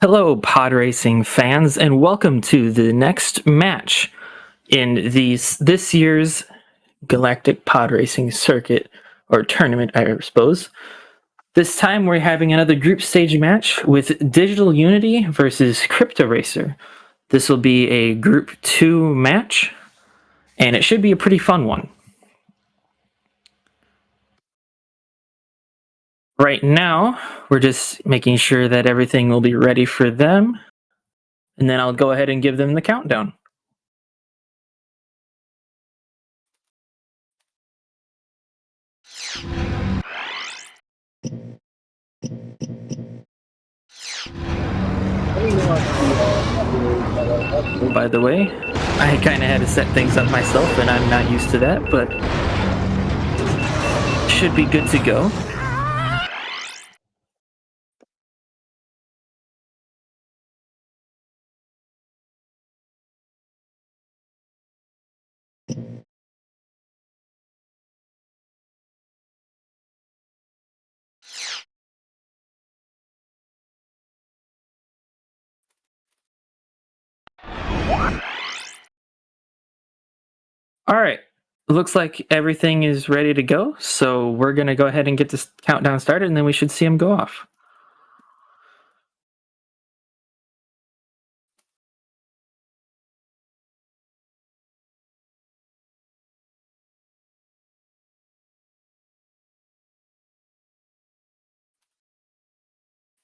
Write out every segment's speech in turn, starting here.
Hello, pod racing fans, and welcome to the next match in this year's Galactic Pod Racing Circuit, or tournament, I suppose. This time we're having another group stage match with DigitalUnity versus KryptoRacer. This will be a Group 2 match, and it should be a pretty fun one. Right now, we're just making sure that everything will be ready for them, and then I'll go ahead and give them the countdown. By the way, I kind of had to set things up myself, and I'm not used to that, but should be good to go. All right, looks like everything is ready to go, so we're going to go ahead and get this countdown started, and then we should see them go off.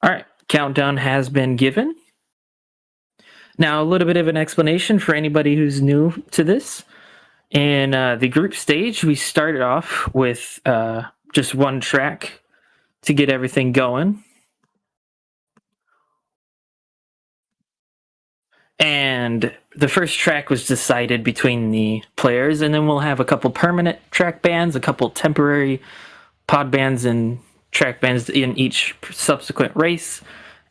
All right, countdown has been given. Now, a little bit of an explanation for anybody who's new to this. In the group stage, we started off with just one track to get everything going. And the first track was decided between the players, and then we'll have a couple permanent track bans, a couple temporary pod bans and track bans in each subsequent race.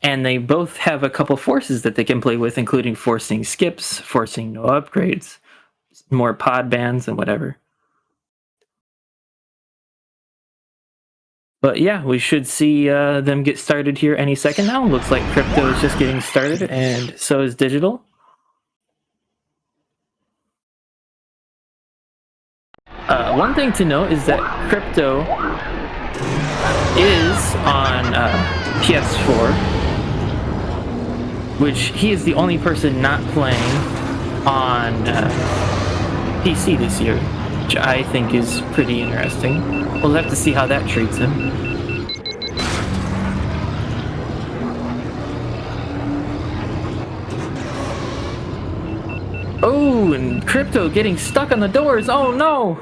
And they both have a couple forces that they can play with, including forcing skips, forcing no upgrades, more pod bans, and whatever. But yeah, we should see them get started here any second now. Looks like Crypto is just getting started, and so is Digital. One thing to note is that Crypto is on PS4, which he is the only person not playing on PC this year, which I think is pretty interesting. We'll have to see how that treats him. Oh, and Crypto getting stuck on the doors. Oh no!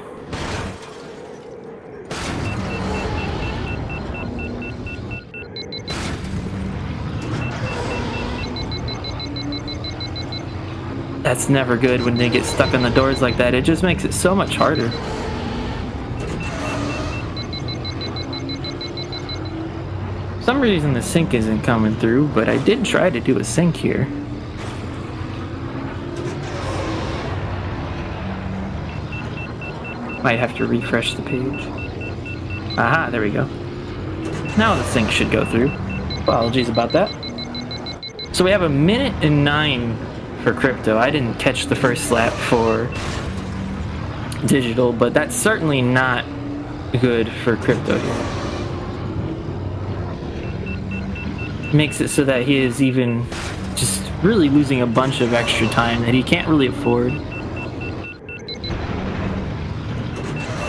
That's never good when they get stuck on the doors like that. It just makes it so much harder. For some reason the sync isn't coming through, but I did try to do a sync here. Might have to refresh the page. Aha, there we go. Now the sync should go through. Apologies about that. So we have 1:09 for Crypto. I didn't catch the first lap for Digital, but that's certainly not good for Crypto here. Makes it so that he is even just really losing a bunch of extra time that he can't really afford.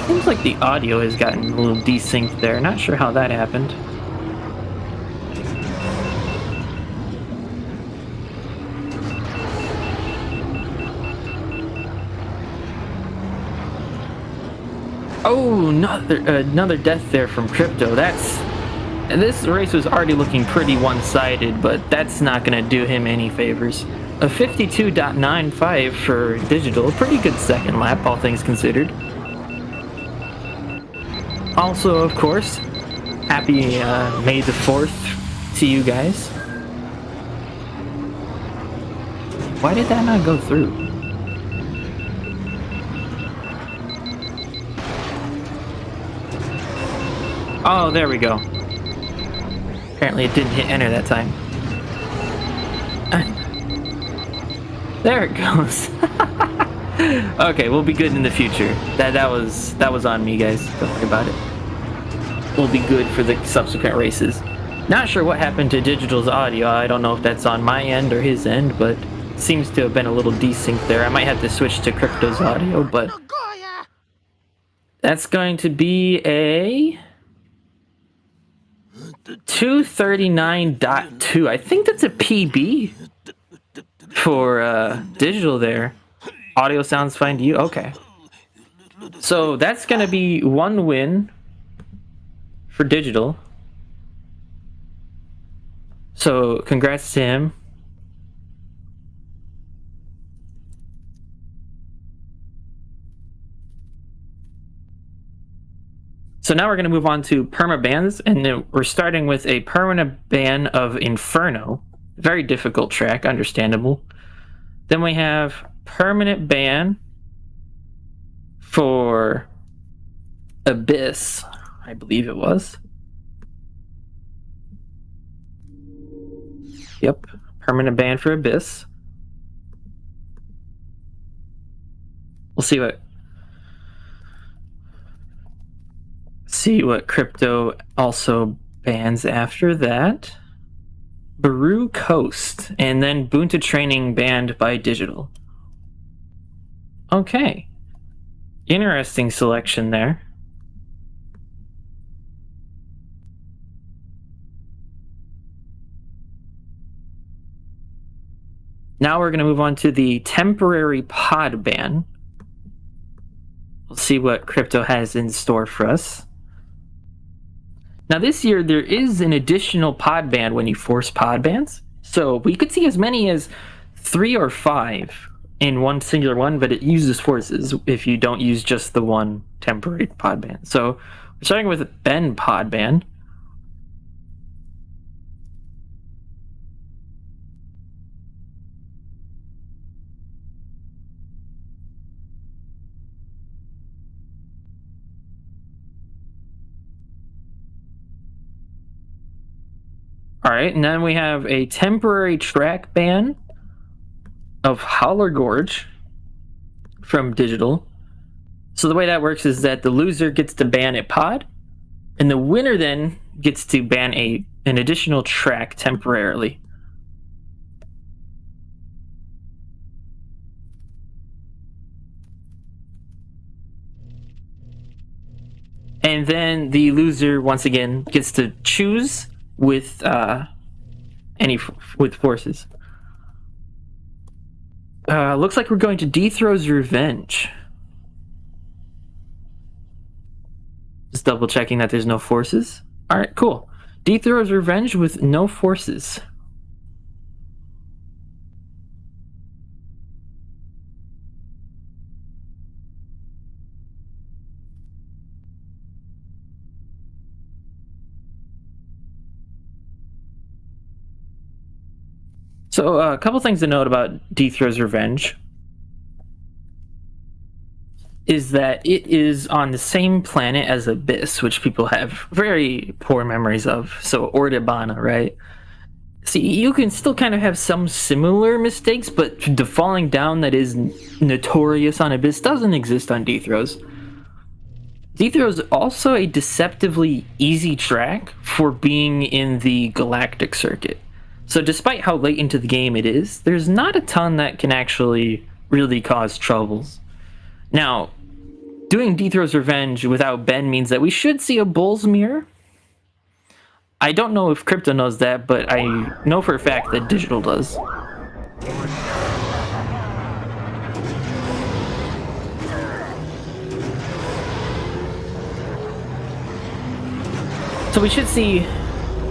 Seems like the audio has gotten a little desynced there. Not sure how that happened. Oh, another death there from Crypto. This race was already looking pretty one-sided, but that's not going to do him any favors. A 52.95 for Digital, pretty good second lap, all things considered. Also, of course, happy May the 4th to you guys. Why did that not go through? Oh, there we go. Apparently it didn't hit enter that time. There it goes. Okay, we'll be good in the future. That was on me, guys. Don't worry about it. We'll be good for the subsequent races. Not sure what happened to Digital's audio. I don't know if that's on my end or his end, but seems to have been a little desync there. I might have to switch to Crypto's audio, but that's going to be a 239.2. I think that's a PB for Digital there. Audio sounds fine to you? Okay. So that's going to be one win for Digital. So congrats to him. So now we're going to move on to permabans, and then we're starting with a permanent ban of Inferno. Very difficult track, understandable. Then we have permanent ban for Abyss, I believe it was. Yep, permanent ban for Abyss. We'll see what Crypto also bans after that. Baru Coast, and then Bunta Training banned by Digital. Okay. Interesting selection there. Now we're going to move on to the temporary pod ban. We'll see what Crypto has in store for us. Now this year there is an additional pod ban when you force pod bans. So we could see as many as 3 or 5 in one singular one, but it uses forces if you don't use just the one temporary pod ban. So we're starting with Ben pod ban. All right, and then we have a temporary track ban of Howler Gorge from Digital. So the way that works is that the loser gets to ban a pod, and the winner then gets to ban an additional track temporarily. And then the loser once again gets to choose with with forces. Looks like we're going to Dethrow's Revenge. Just double checking that there's no forces. All right, cool. Dethrow's Revenge with no forces. So a couple things to note about Dethrow's Revenge is that it is on the same planet as Abyss, which people have very poor memories of. So Ordibana, right? See, you can still kind of have some similar mistakes, but the falling down that is notorious on Abyss doesn't exist on Dethrow's. Dethrow's also a deceptively easy track for being in the Galactic Circuit. So despite how late into the game it is, there's not a ton that can actually really cause troubles. Now, doing Dethrow's Revenge without Ben means that we should see a Bull's Mirror. I don't know if Crypto knows that, but I know for a fact that Digital does. So we should see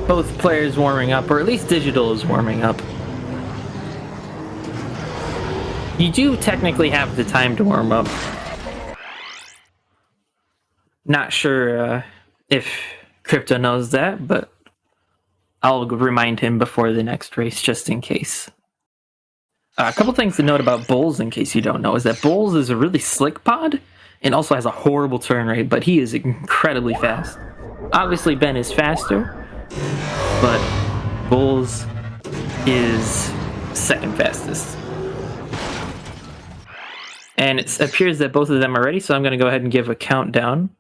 both players warming up, or at least Digital is warming up. You do technically have the time to warm up. Not sure if Crypto knows that, but I'll remind him before the next race just in case. A couple things to note about Bulls in case you don't know is that Bulls is a really slick pod and also has a horrible turn rate, but he is incredibly fast. Obviously Ben is faster, but Bulls is second fastest. And it appears that both of them are ready, so I'm going to go ahead and give a countdown.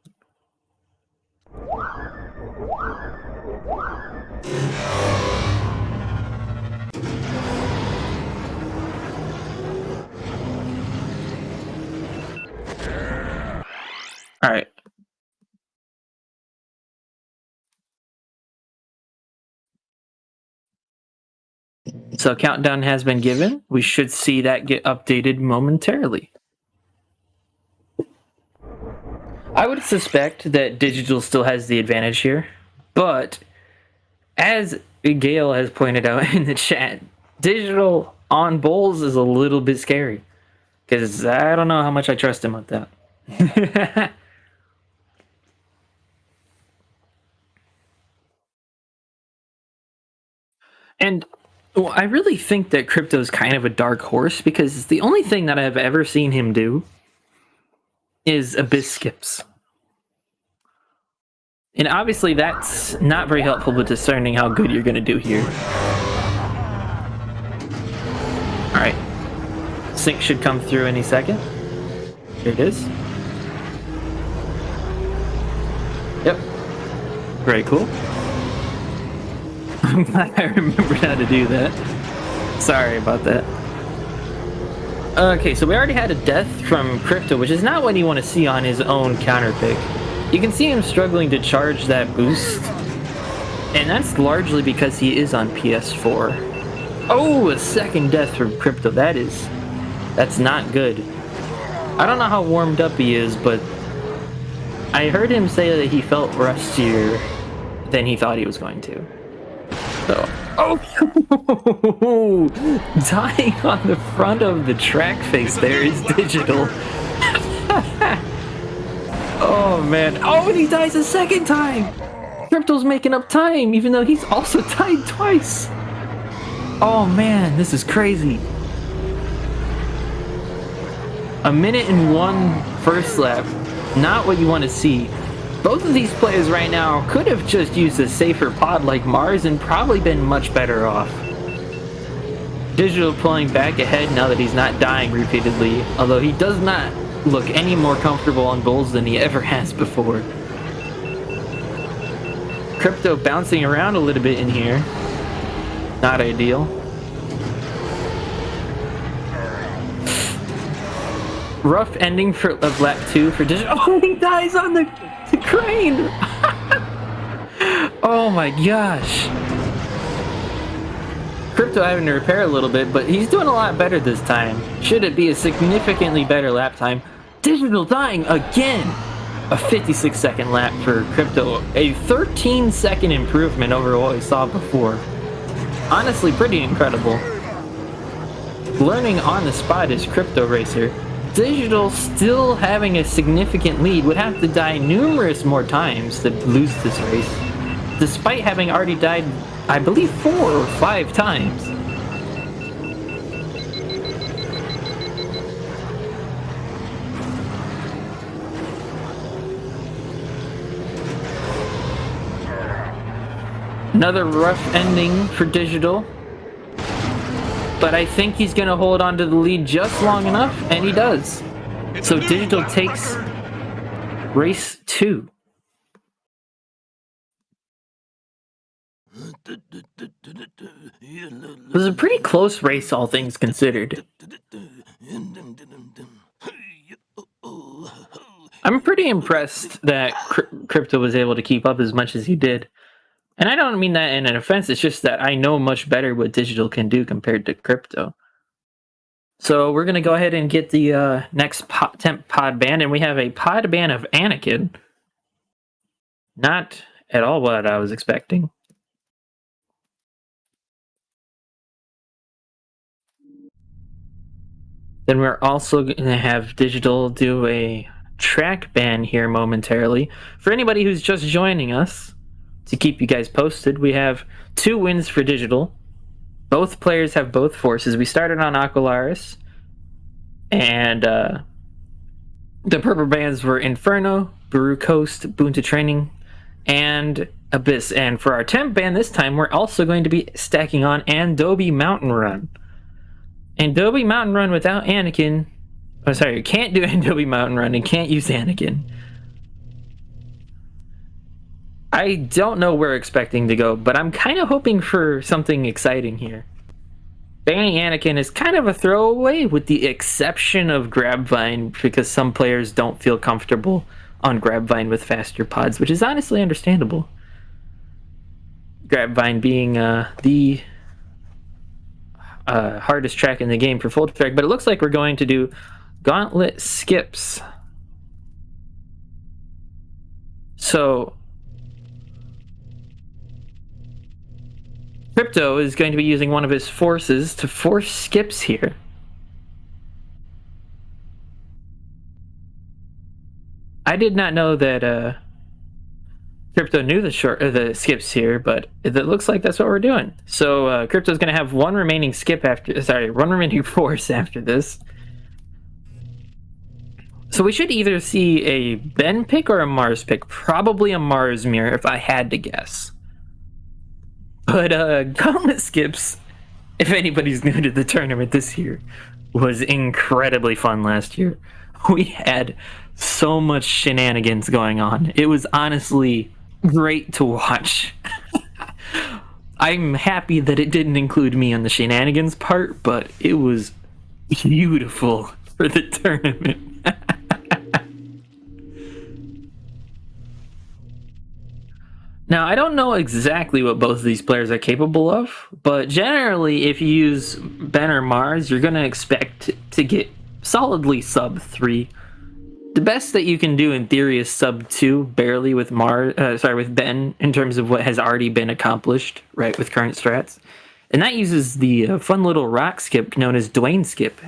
All right. So countdown has been given. We should see that get updated momentarily. I would suspect that Digital still has the advantage here, but as Gail has pointed out in the chat, Digital on bowls is a little bit scary, because I don't know how much I trust him with that. And well, I really think that Crypto's kind of a dark horse, because the only thing that I've ever seen him do is abyss skips. And obviously that's not very helpful with discerning how good you're going to do here. Alright. Sync should come through any second. Here it is. Yep. Very cool. I'm glad I remembered how to do that. Sorry about that. Okay, so we already had a death from Krypto, which is not what you want to see on his own counter pick. You can see him struggling to charge that boost, and that's largely because he is on PS4. Oh, a second death from Krypto. That's not good. I don't know how warmed up he is, but I heard him say that he felt rustier than he thought he was going to. So, oh, dying on the front of the track face there is Digital. Oh man, oh, and he dies a second time! Krypto's making up time, even though he's also died twice! Oh man, this is crazy. A minute and 1 first lap, not what you want to see. Both of these players right now could have just used a safer pod like Mars and probably been much better off. Digital pulling back ahead now that he's not dying repeatedly, although he does not look any more comfortable on bowls than he ever has before. Krypto bouncing around a little bit in here. Not ideal. Rough ending of lap 2 for Digital. Oh, he dies on the crane! Oh my gosh. Krypto having to repair a little bit, but he's doing a lot better this time. Should it be a significantly better lap time? Digital dying again! A 56-second lap for Krypto. A 13-second improvement over what we saw before. Honestly, pretty incredible. Learning on the spot is KryptoRacer. Digital, still having a significant lead, would have to die numerous more times to lose this race, despite having already died, I believe, 4 or 5 times. Another rough ending for Digital, but I think he's going to hold on to the lead just long enough, and he does. So Digital takes race 2. It was a pretty close race, all things considered. I'm pretty impressed that Krypto was able to keep up as much as he did. And I don't mean that in an offense, it's just that I know much better what Digital can do compared to Krypto. So we're going to go ahead and get the next temp pod ban, and we have a pod ban of Anakin. Not at all what I was expecting. Then we're also going to have Digital do a track ban here momentarily. For anybody who's just joining us, to keep you guys posted, we have 2 wins for Digital. Both players have both forces. We started on Aqualaris, and the purple bands were Inferno, Baru Coast, Boonta Training, and Abyss. And for our temp ban this time, we're also going to be stacking on Andobi Mountain Run. Adobe Mountain Run without Anakin. Oh, sorry, you can't do Adobe Mountain Run and can't use Anakin. I don't know where we're expecting to go, but I'm kind of hoping for something exciting here. Banning Anakin is kind of a throwaway, with the exception of Grabvine, because some players don't feel comfortable on Grabvine with faster pods, which is honestly understandable. Grabvine being the hardest track in the game for full track, but it looks like we're going to do gauntlet skips. So Crypto is going to be using one of his forces to force skips here. I did not know that Crypto knew the skips here, but it looks like that's what we're doing. So Crypto's going to have one remaining force after this. So we should either see a Ben pick or a Mars pick. Probably a Mars mirror if I had to guess. But gauntlet skips, if anybody's new to the tournament this year, was incredibly fun last year. We had so much shenanigans going on. It was honestly great to watch. I'm happy that it didn't include me on the shenanigans part, but it was beautiful for the tournament. Now, I don't know exactly what both of these players are capable of, but generally, if you use Ben or Mars, you're going to expect to get solidly sub 3. The best that you can do in theory is sub 2, barely with with Ben, in terms of what has already been accomplished, right, with current strats. And that uses the fun little rock skip known as Dwayne skip.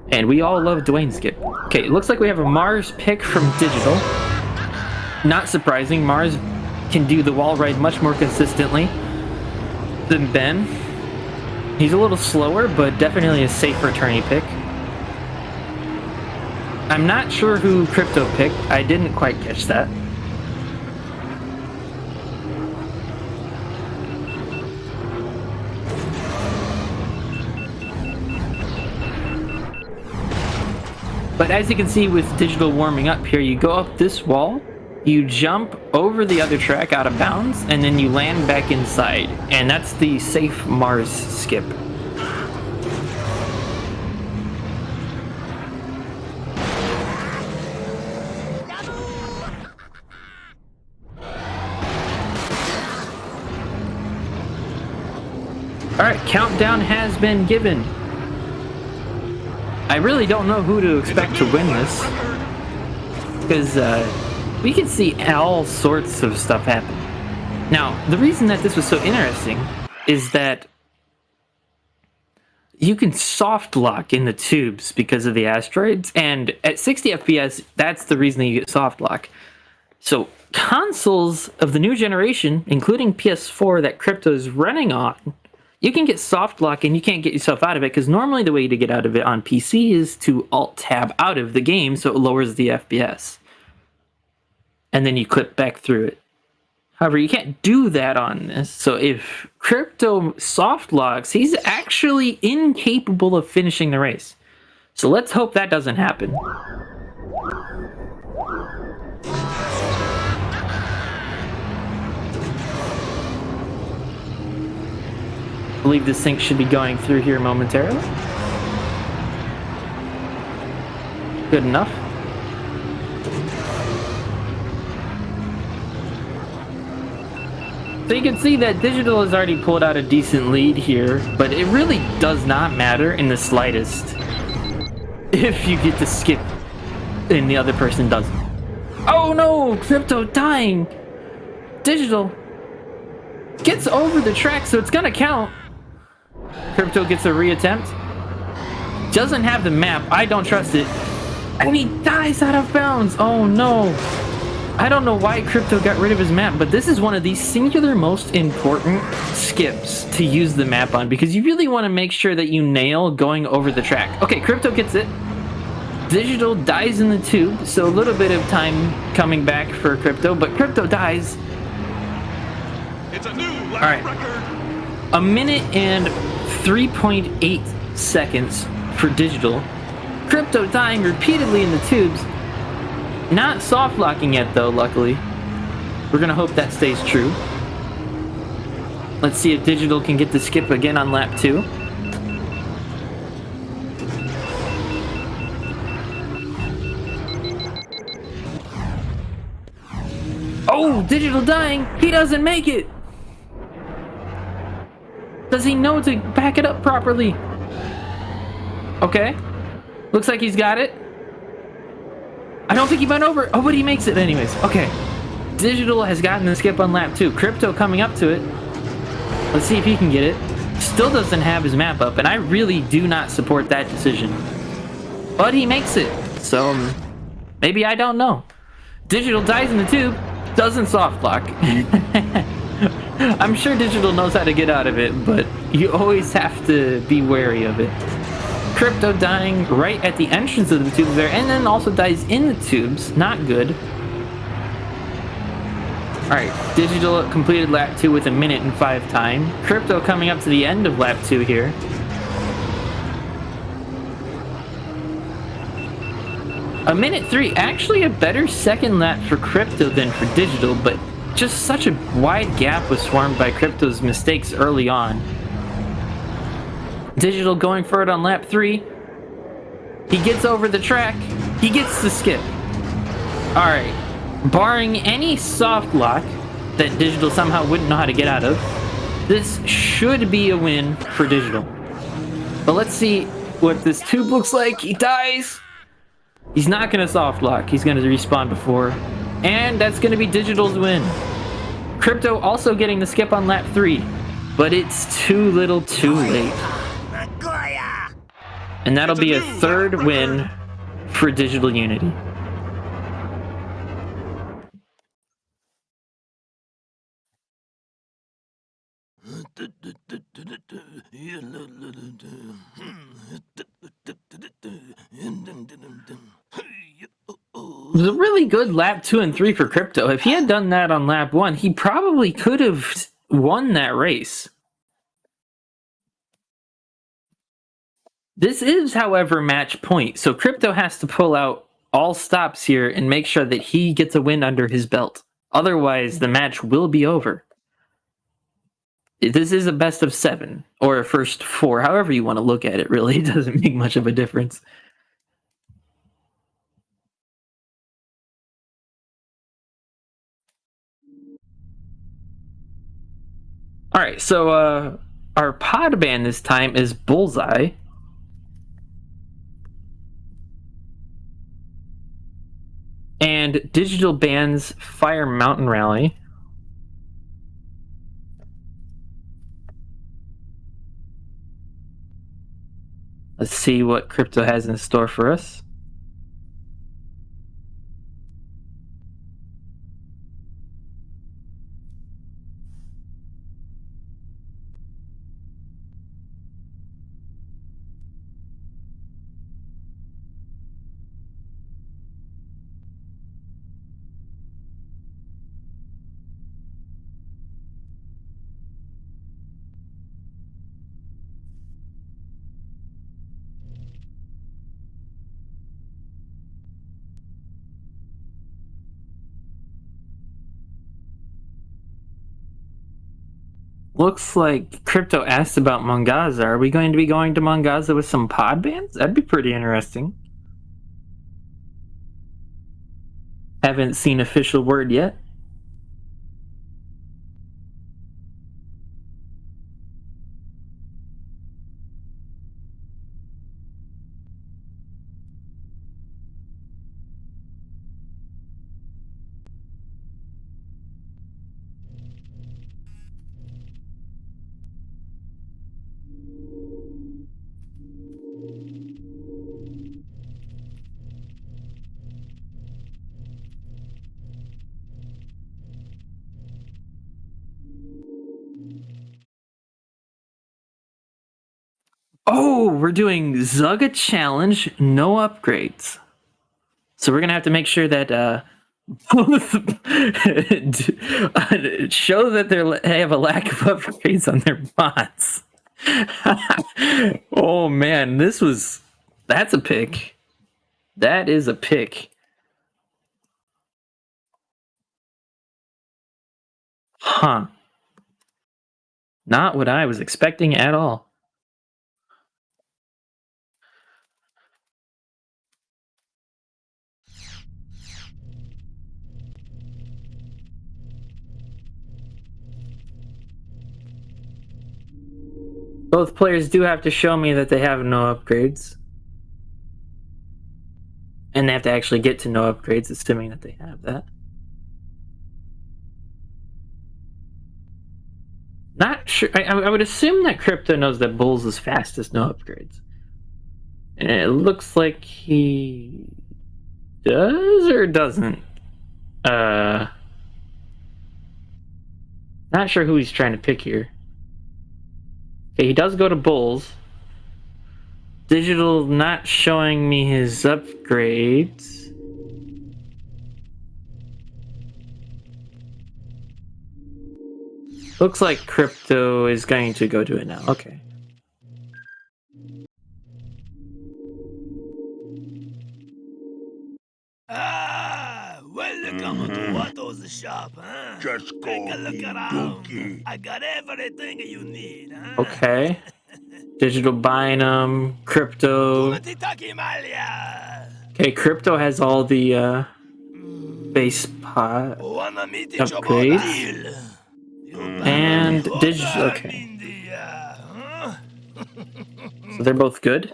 And we all love Dwayne skip. Okay, it looks like we have a Mars pick from Digital. Not surprising, Mars can do the wall ride much more consistently than Ben. He's a little slower, but definitely a safer tourney pick. I'm not sure who Crypto picked. I didn't quite catch that. But as you can see with Digital warming up here, you go up this wall, you jump over the other track out of bounds, and then you land back inside. And that's the safe Mars skip. Alright, countdown has been given. I really don't know who to expect to win this, because we can see all sorts of stuff happen. Now, the reason that this was so interesting is that you can soft lock in the tubes because of the asteroids, and at 60 FPS, that's the reason that you get soft lock. So consoles of the new generation, including PS4 that Crypto is running on, you can get soft lock and you can't get yourself out of it, because normally the way to get out of it on PC is to Alt-Tab out of the game so it lowers the FPS. And then you clip back through it. However, you can't do that on this. So if Crypto soft locks, he's actually incapable of finishing the race. So let's hope that doesn't happen. I believe the sync should be going through here momentarily. Good enough. So you can see that Digital has already pulled out a decent lead here, but it really does not matter in the slightest if you get to skip and the other person doesn't. Oh no! Crypto dying! Digital gets over the track, so it's gonna count. Crypto gets a reattempt. Doesn't have the map. I don't trust it. And he dies out of bounds. Oh no. I don't know why Crypto got rid of his map, but this is one of the singular most important skips to use the map on, because you really want to make sure that you nail going over the track. Okay, Crypto gets it. Digital dies in the tube, so a little bit of time coming back for Crypto, but Crypto dies. It's a new lap record. A minute and 3.8 seconds for Digital. Crypto dying repeatedly in the tubes. Not soft locking yet though, luckily. We're gonna hope that stays true. Let's see if Digital can get the skip again on lap 2. Oh, Digital dying! He doesn't make it! Does he know to back it up properly? Okay. Looks like he's got it. I don't think he went over. Oh, but he makes it anyways. Okay. Digital has gotten the skip on lap 2. Crypto coming up to it. Let's see if he can get it. Still doesn't have his map up, and I really do not support that decision. But he makes it. So, maybe I don't know. Digital dies in the tube. Doesn't soft lock. I'm sure Digital knows how to get out of it, but you always have to be wary of it. Crypto dying right at the entrance of the tubes there, and then also dies in the tubes. Not good. Alright, Digital completed lap 2 with 1 minute and 5 time. Crypto coming up to the end of lap 2 here. A minute 3, actually a better second lap for Crypto than for Digital, but just such a wide gap was formed by Crypto's mistakes early on. Digital going for it on lap 3. He gets over the track. He gets the skip. Alright. Barring any soft lock that Digital somehow wouldn't know how to get out of, this should be a win for Digital. But let's see what this tube looks like. He dies. He's not going to soft lock. He's going to respawn before. And that's going to be Digital's win. Crypto also getting the skip on lap 3. But it's too little too late. And that'll be a third win for DigitalUnity. It was a really good lap 2 and 3 for Crypto. If he had done that on lap 1, he probably could have won that race. This is, however, match point, so Crypto has to pull out all stops here and make sure that he gets a win under his belt. Otherwise, the match will be over. This is a best of 7, or a first 4, however you want to look at it, really. It doesn't make much of a difference. Alright, so our pod band this time is Bullseye. And Digital bands Fire Mountain Rally. Let's see what Crypto has in store for us. Looks like Crypto asked about Mongaza. Are we going to be going to Mongaza with some pod bands? That'd be pretty interesting. Haven't seen official word yet. Oh, we're doing Zugga Challenge, no upgrades. So we're going to have to make sure that both show that they have a lack of upgrades on their bots. man, that's a pick. That is a pick. Huh. Not what I was expecting at all. Both players do have to show me that they have no upgrades. And they have to actually get to no upgrades, assuming that they have that. Not sure. I would assume that Crypto knows that Bulls is fast as no upgrades. And it looks like he does or doesn't. Not sure who he's trying to pick here. Okay, he does go to Bulls. Digital not showing me his upgrades. Looks like Crypto is going to go to it now. Okay. Welcome to Otto's shop, huh? Just Take call a look me around. Dookie. I got everything you need, huh? Okay. Digital buying them. Crypto. Okay, Crypto has all the base pot upgrades. And digital. Okay. So they're both good.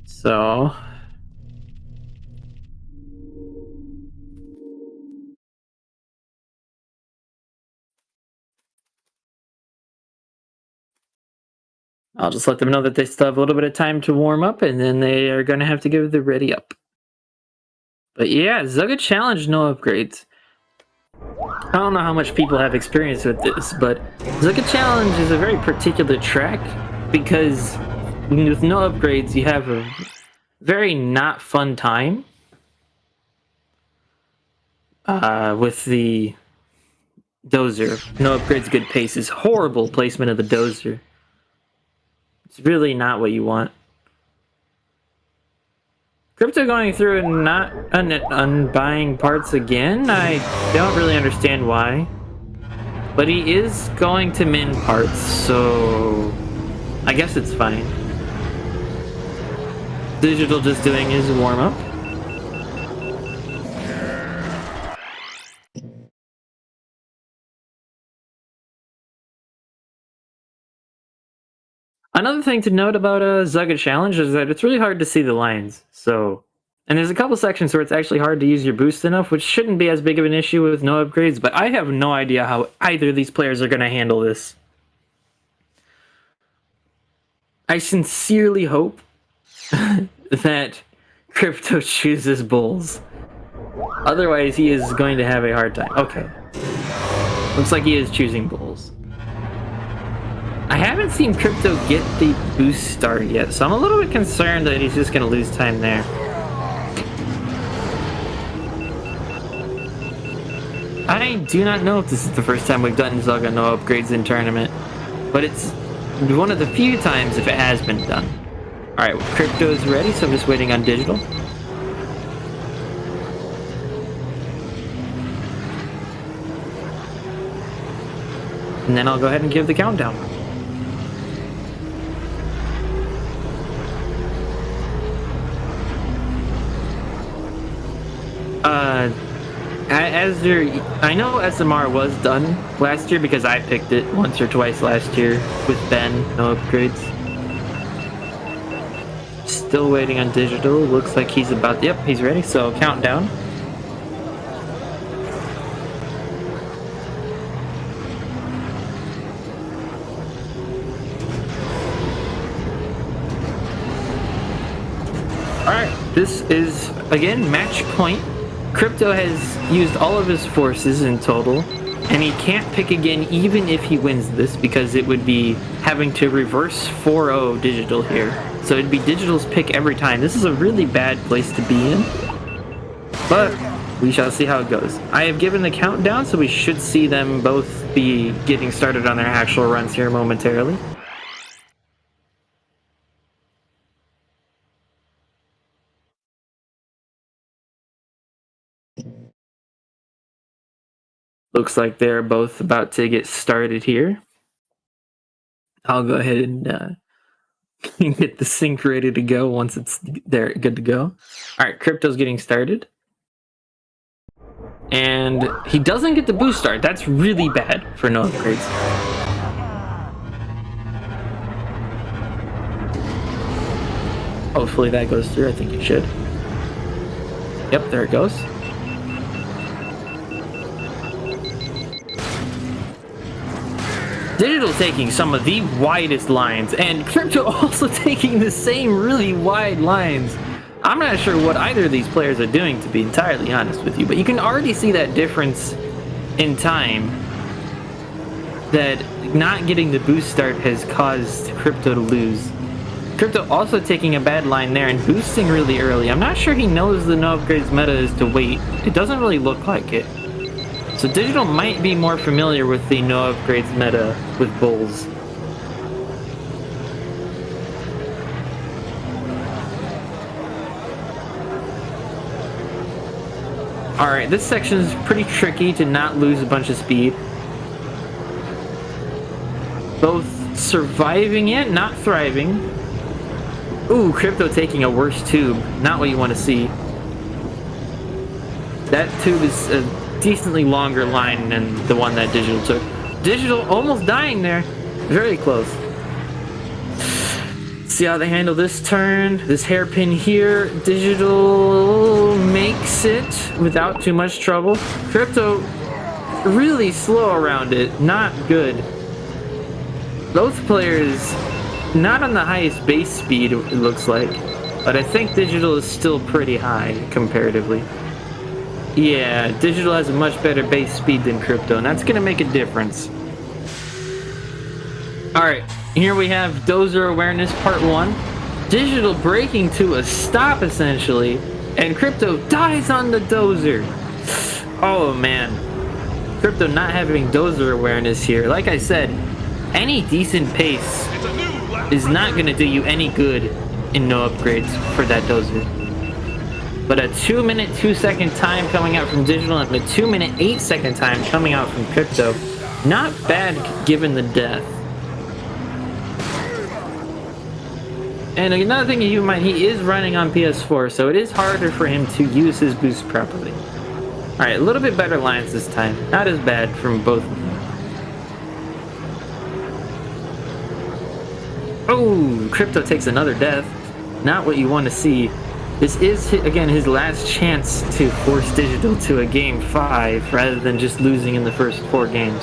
So I'll just let them know that they still have a little bit of time to warm up, and then they are going to have to give the ready up. But yeah, Zugga Challenge, no upgrades. I don't know how much people have experience with this, but Zugga Challenge is a very particular track because with no upgrades, you have a very not fun time with the dozer. No upgrades, good paces. Horrible placement of the dozer. It's really not what you want. Crypto going through and not unbuying parts again? I don't really understand why. But he is going to min parts, so I guess it's fine. Digital just doing his warm-up. Another thing to note about Zugga Challenge is that it's really hard to see the lines. And there's a couple sections where it's actually hard to use your boost enough, which shouldn't be as big of an issue with no upgrades, but I have no idea how either of these players are going to handle this. I sincerely hope that Crypto chooses Bulls. Otherwise, he is going to have a hard time. Okay. Looks like he is choosing Bulls. I haven't seen Crypto get the boost start yet, so I'm a little bit concerned that he's just going to lose time there. I do not know if this is the first time we've done Zugga no upgrades in tournament, but it's one of the few times if it has been done. Alright, well, Crypto's ready, so I'm just waiting on Digital. And then I'll go ahead and give the countdown. I know SMR was done last year because I picked it once or twice last year with Ben, no upgrades. Still waiting on Digital. Looks like he's about, yep, he's ready, so countdown. Alright, this is, again, match point. Crypto has used all of his forces in total, and he can't pick again even if he wins this, because it would be having to reverse 4-0 Digital here. So it'd be Digital's pick every time. This is a really bad place to be in. But We shall see how it goes. I have given the countdown, so we should see them both be getting started on their actual runs here momentarily. Looks like they're both about to get started here. I'll go ahead and get the sync ready to go once it's there, good to go. All right, Crypto's getting started. And he doesn't get the boost start. That's really bad for no upgrades. Hopefully that goes through. I think it should. Yep, there it goes. Digital taking some of the widest lines, and Crypto also taking the same really wide lines. I'm not sure what either of these players are doing, to be entirely honest with you, but you can already see that difference in time, that not getting the boost start has caused Crypto to lose. Crypto also taking a bad line there and boosting really early. I'm not sure he knows the no upgrades meta is to wait. It doesn't really look like it. So Digital might be more familiar with the no upgrades meta with bulls. Alright, this section is pretty tricky to not lose a bunch of speed. Both surviving it, not thriving. Ooh, Crypto taking a worse tube. Not what you want to see. That tube is a decently longer line than the one that Digital took. Digital almost dying there. Very close. See how they handle this turn. This hairpin here. Digital makes it without too much trouble. Crypto really slow around it. Not good. Both players not on the highest base speed, it looks like. But I think Digital is still pretty high comparatively. Yeah, Digital has a much better base speed than Crypto, and that's going to make a difference. Alright, here we have Dozer Awareness Part 1. Digital breaking to a stop, essentially, and Crypto dies on the Dozer. Oh, man. Crypto not having Dozer Awareness here. Like I said, any decent pace is not going to do you any good in no upgrades for that Dozer. But a 2-minute 2-second time coming out from Digital and a 2-minute 8-second time coming out from Crypto, not bad given the death. And another thing to keep in mind, he is running on PS4, so it is harder for him to use his boost properly. Alright, a little bit better lines this time. Not as bad from both of them. Oh, Crypto takes another death. Not what you want to see. This is, again, his last chance to force Digital to a game 5 rather than just losing in the first 4 games.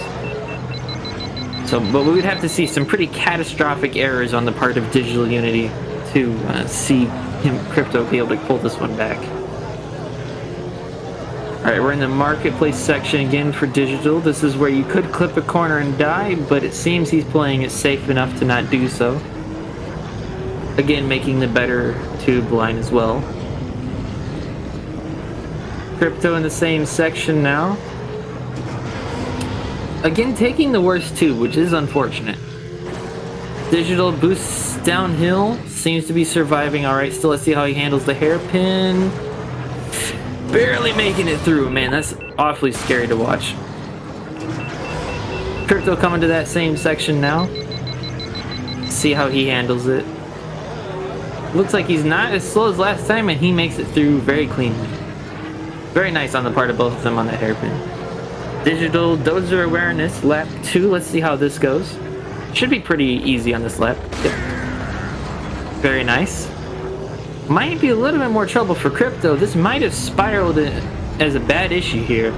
So, but we would have to see some pretty catastrophic errors on the part of DigitalUnity to see Crypto be able to pull this one back. Alright, we're in the marketplace section again for Digital. This is where you could clip a corner and die, but it seems he's playing it safe enough to not do so. Again, making the better tube line as well. Crypto in the same section now. Again, taking the worst tube, which is unfortunate. Digital boosts downhill. Seems to be surviving alright. Still, let's see how he handles the hairpin. Barely making it through. Man, that's awfully scary to watch. Crypto coming to that same section now. See how he handles it. Looks like he's not as slow as last time, and he makes it through very cleanly. Very nice on the part of both of them on that hairpin. Digital Dozer Awareness, lap 2. Let's see how this goes. Should be pretty easy on this lap. Yep. Very nice. Might be a little bit more trouble for Crypto. This might have spiraled as a bad issue here.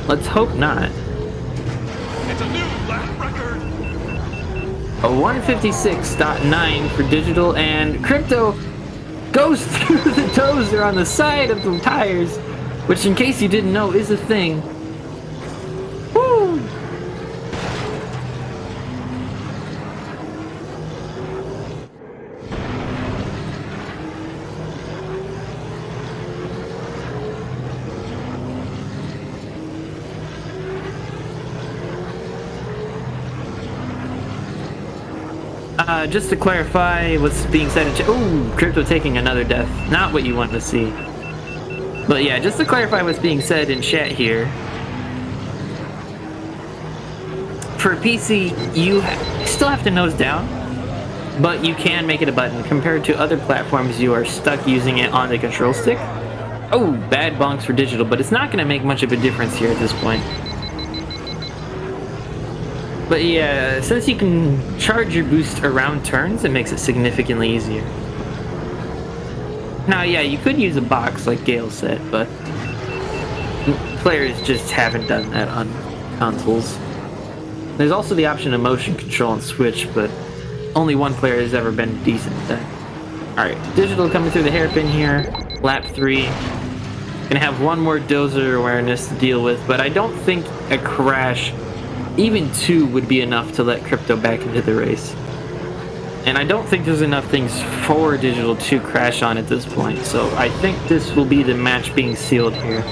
Let's hope not. It's a new lap record. A 156.9 for Digital, and Crypto goes through the Dozer on the side of the tires, which, in case you didn't know, is a thing. Woo! Just to clarify what's being said in chat. Ooh, Crypto taking another death. Not what you want to see. But yeah, just to clarify what's being said in chat here. For PC, you still have to nose down, but you can make it a button. Compared to other platforms, you are stuck using it on the control stick. Oh, bad bonks for digital, but it's not going to make much of a difference here at this point. But yeah, since you can charge your boost around turns, it makes it significantly easier. Now, yeah, you could use a box like Gale said, but players just haven't done that on consoles. There's also the option of motion control on Switch, but only one player has ever been decent at that. Alright, digital coming through the hairpin here. Lap 3. Gonna have one more dozer awareness to deal with, but I don't think a crash, even 2, would be enough to let Crypto back into the race. And I don't think there's enough things for digital to crash on at this point, so I think this will be the match being sealed here.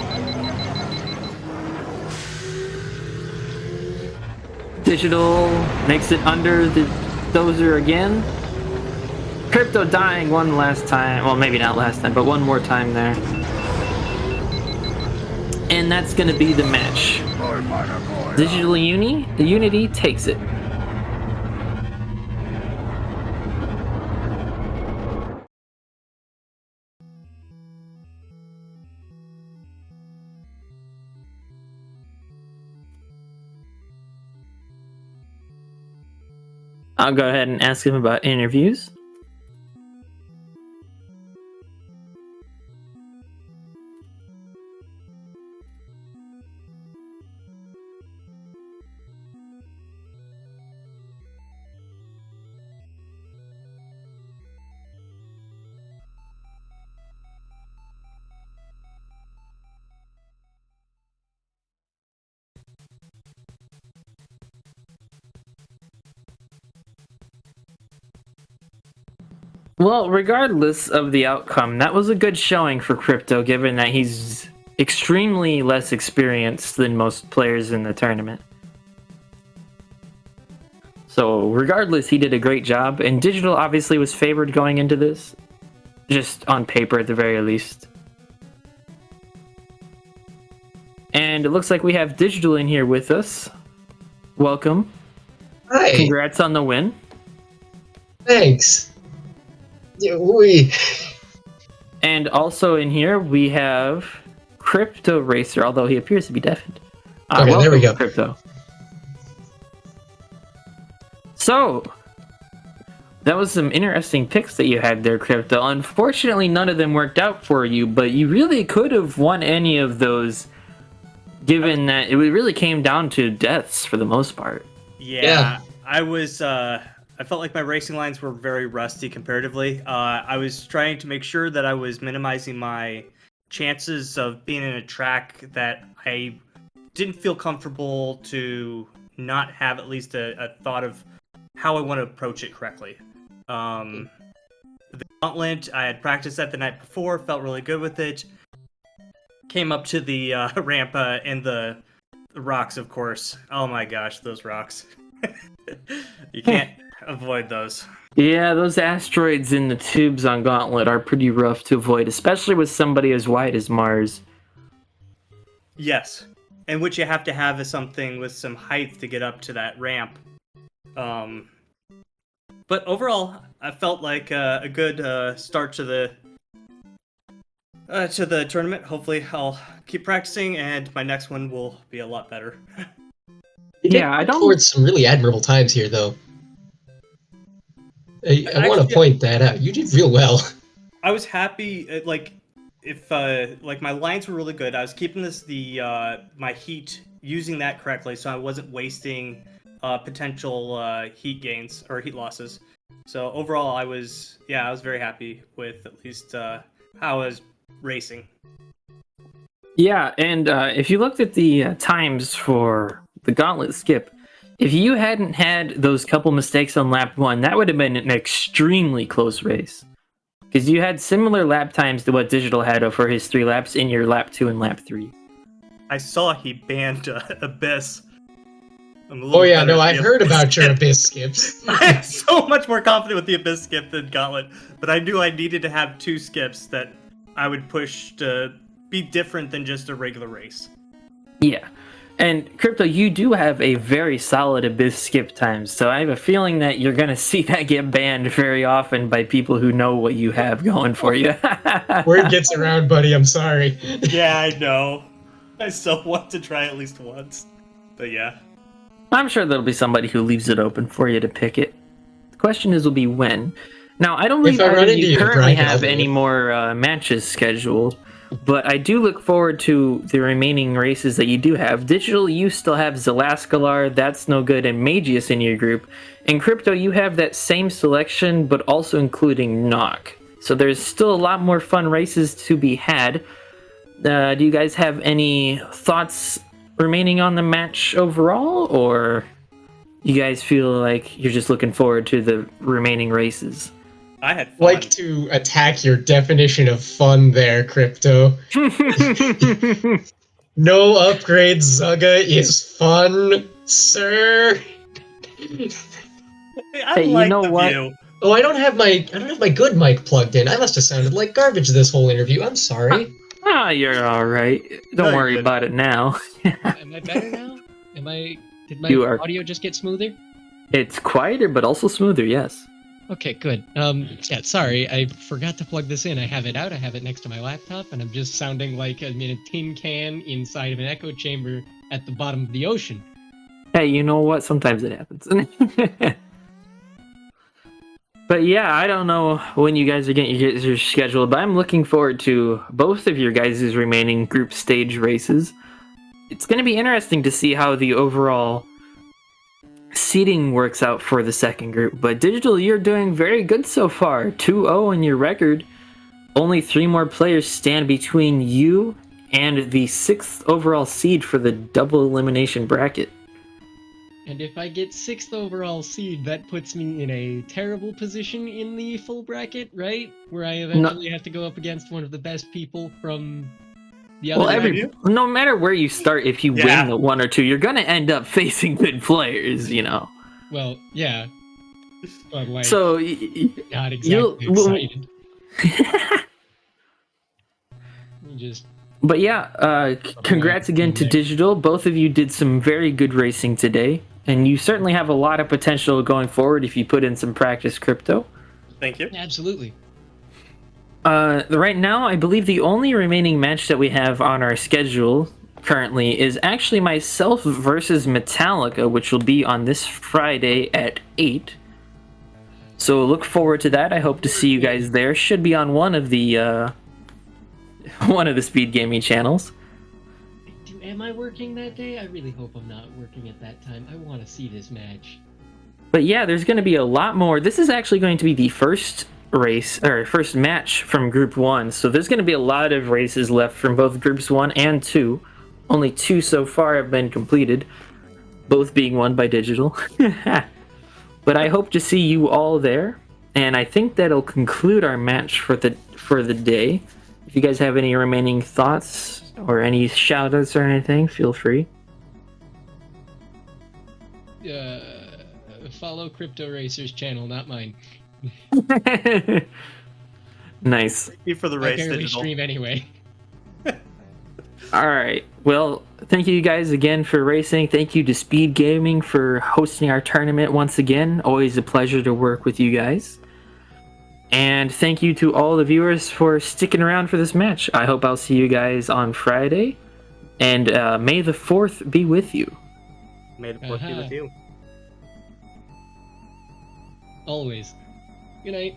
Digital makes it under the dozer again. Crypto dying one last time. Well, maybe not last time, but one more time there. And that's going to be the match. Unity takes it. I'll go ahead and ask him about interviews. Well, regardless of the outcome, that was a good showing for Crypto, given that he's extremely less experienced than most players in the tournament. So, regardless, he did a great job, and Digital obviously was favored going into this. Just on paper, at the very least. And it looks like we have Digital in here with us. Welcome. Hi. Congrats on the win. Thanks. Yeah, And also in here, we have KryptoRacer, although he appears to be deafened. Okay, there we go. Crypto. So, that was some interesting picks that you had there, Crypto. Unfortunately, none of them worked out for you, but you really could have won any of those, given that it really came down to deaths for the most part. Yeah. I felt like my racing lines were very rusty comparatively. I was trying to make sure that I was minimizing my chances of being in a track that I didn't feel comfortable to not have at least a thought of how I want to approach it correctly. The gauntlet, I had practiced that the night before, felt really good with it. Came up to the ramp and the rocks, of course. Oh my gosh, those rocks. You can't avoid those. Yeah, those asteroids in the tubes on Gauntlet are pretty rough to avoid, especially with somebody as wide as Mars. Yes, and which you have to have is something with some height to get up to that ramp. But overall, I felt like a good start to the tournament. Hopefully, I'll keep practicing, and my next one will be a lot better. Yeah, I don't. Towards some really admirable times here, though. I want to point that out. You did real well. I was happy. If my lines were really good, I was keeping my heat, using that correctly, so I wasn't wasting potential heat gains or heat losses. So overall, I was very happy with at least how I was racing. Yeah, and if you looked at the times for the Gauntlet skip, if you hadn't had those couple mistakes on lap 1, that would have been an extremely close race. Because you had similar lap times to what Digital had for his 3 laps in your lap 2 and lap 3. I saw he banned Abyss. I'm a little Oh yeah, better no, at I've the heard Abyss about your skip. Abyss skips. I'm so much more confident with the Abyss skip than Gauntlet, but I knew I needed to have 2 skips that I would push to be different than just a regular race. Yeah. And Crypto, you do have a very solid Abyss skip time, so I have a feeling that you're going to see that get banned very often by people who know what you have going for you. Word gets around, buddy. I'm sorry. Yeah, I know. I still want to try at least once, but yeah. I'm sure there'll be somebody who leaves it open for you to pick it. The question will be when. Now, I don't believe If I run either of into you you, currently Brian, I'll have do any it. more matches scheduled, but I do look forward to the remaining races that you do have. Digital, you still have Zelascalar, That's No Good, and Magius in your group. In Crypto, you have that same selection, but also including Nock. So there's still a lot more fun races to be had. Do you guys have any thoughts remaining on the match overall, or you guys feel like you're just looking forward to the remaining races? I had fun. Like to attack your definition of fun there, Crypto. No upgrade Zugga is fun, sir. I Hey, you like know the what? view. Oh, I don't have my good mic plugged in. I must have sounded like garbage this whole interview. I'm sorry. Ah, you're all right. Don't No, you're worry good. about it now. Am I better now? Did my You are. audio just get smoother? It's quieter, but also smoother. Yes. Okay, good. Yeah, sorry, I forgot to plug this in. I have it out, I have it next to my laptop, and I'm just sounding like I'm in a tin can inside of an echo chamber at the bottom of the ocean. Hey, you know what? Sometimes it happens. But yeah, I don't know when you guys are getting your schedule, but I'm looking forward to both of your guys' remaining group stage races. It's going to be interesting to see how the overall seeding works out for the second group. But Digital, you're doing very good so far. 2-0 in your record. Only 3 more players stand between you and the 6th overall seed for the double elimination bracket. And if I get 6th overall seed, that puts me in a terrible position in the full bracket, right? Where I eventually have to go up against one of the best people from the other side. No matter where you start, if you Yeah. win the 1 or 2, you're gonna end up facing good players, you know. Well, yeah. But like, So not exactly excited. Just But yeah, congrats again to Digital. Both of you did some very good racing today, and you certainly have a lot of potential going forward if you put in some practice, Crypto. Thank you. absolutely. Right now, I believe the only remaining match that we have on our schedule currently is actually myself versus Metallica, which will be on this Friday at 8. So look forward to that. I hope to see you guys there. Should be on one of the SpeedGaming channels. Am I working that day? I really hope I'm not working at that time. I want to see this match. But yeah, there's going to be a lot more. This is actually going to be the first race, or first match from Group 1. So there's going to be a lot of races left from both Groups 1 and 2. Only 2 so far have been completed, both being won by Digital. But I hope to see you all there, and I think that'll conclude our match for the day. If you guys have any remaining thoughts or any shout-outs or anything, feel free. Follow KryptoRacer's channel, not mine. Nice. Thank you for the I race, barely Digital. stream anyway. All right. Well, thank you guys again for racing. Thank you to SpeedGaming for hosting our tournament once again. Always a pleasure to work with you guys. And thank you to all the viewers for sticking around for this match. I hope I'll see you guys on Friday. And may the 4th be with you. May the 4th be with you. Always. Good night.